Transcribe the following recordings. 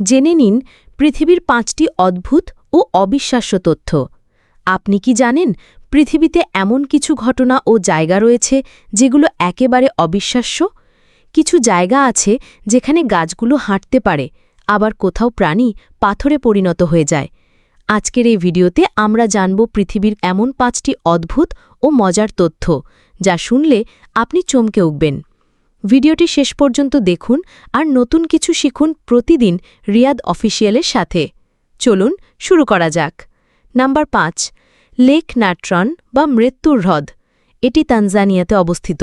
জেনে নিন পৃথিবীর ৫টি অদ্ভুত ও অবিশ্বাস্য তথ্য। আপনি কি জানেন পৃথিবীতে এমন কিছু ঘটনা ও জায়গা রয়েছে যেগুলো একেবারে অবিশ্বাস্য? কিছু জায়গা আছে যেখানে গাছগুলো হাঁটতে পারে, আবার কোথাও প্রাণী পাথরে পরিণত হয়ে যায়। আজকের এই ভিডিওতে আমরা জানব পৃথিবীর এমন ৫টি অদ্ভুত ও মজার তথ্য যা শুনলে আপনি চমকে উঠবেন। ভিডিওটি শেষ পর্যন্ত দেখুন আর নতুন কিছু শিখুন প্রতিদিন রিয়াদ অফিসিয়ালের সাথে। চলুন শুরু করা যাক। নাম্বার ৫, লেক নাট্রন বা মৃত্যুর হ্রদ। এটি তানজানিয়াতে অবস্থিত।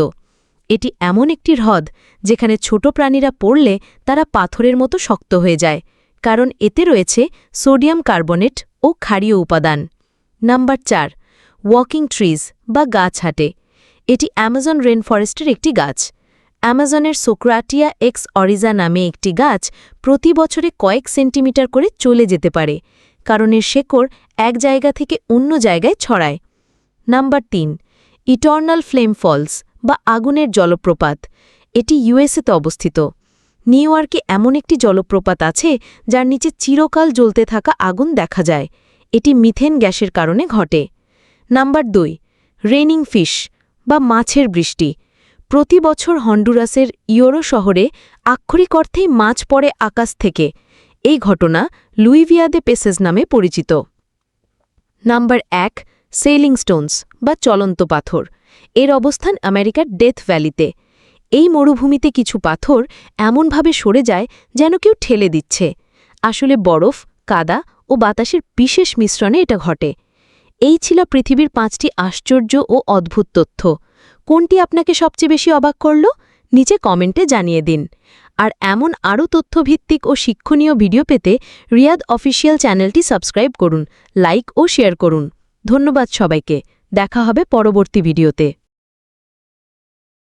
এটি এমন একটি হ্রদ যেখানে ছোট প্রাণীরা পড়লে তারা পাথরের মতো শক্ত হয়ে যায়, কারণ এতে রয়েছে সোডিয়াম কার্বনেট ও ক্ষারীয় উপাদান। নাম্বার ৪, ওয়াকিং ট্রিজ বা গাছ হাঁটে। এটি অ্যামাজন রেনফরেস্টের একটি গাছ। অ্যামাজনের সোক্রাটিয়া এক্স অরিজা নামে একটি গাছ প্রতি বছরে কয়েক সেন্টিমিটার করে চলে যেতে পারে, কারণ এর শেকড় এক জায়গা থেকে অন্য জায়গায় ছড়ায়। নাম্বার ৩, ইটার্নাল ফ্লেম ফলস বা আগুনের জলপ্রপাত। এটি ইউএসএতে অবস্থিত। নিউ ইয়র্কে এমন একটি জলপ্রপাত আছে যার নিচে চিরকাল জ্বলতে থাকা আগুন দেখা যায়। এটি মিথেন গ্যাসের কারণে ঘটে। নাম্বার ২, রেইনিং ফিশ বা মাছের বৃষ্টি। প্রতি বছর হন্ডুরাসের ইয়োরো শহরে আক্ষরিক অর্থেই মাছ পড়ে আকাশ থেকে। এই ঘটনা লুইভিয়া দে পেসেস নামে পরিচিত। নাম্বার ১, সেইলিং স্টোনস বা চলন্ত পাথর। এর অবস্থান আমেরিকার ডেথ ভ্যালিতে। এই মরুভূমিতে কিছু পাথর এমনভাবে সরে যায় যেন কেউ ঠেলে দিচ্ছে। আসলে বরফ, কাদা ও বাতাসের বিশেষ মিশ্রণে এটা ঘটে। এই ছিল পৃথিবীর ৫টি আশ্চর্য ও অদ্ভুত তথ্য। কোনটি আপনাকে সবচেয়ে বেশি অবাক করল? নিচে কমেন্টে জানিয়ে দিন। আর এমন আরও তথ্যভিত্তিক ও শিক্ষণীয় ভিডিও পেতে রিয়াদ অফিসিয়াল চ্যানেলটি সাবস্ক্রাইব করুন, লাইক ও শেয়ার করুন। ধন্যবাদ সবাইকে। দেখা হবে পরবর্তী ভিডিওতে।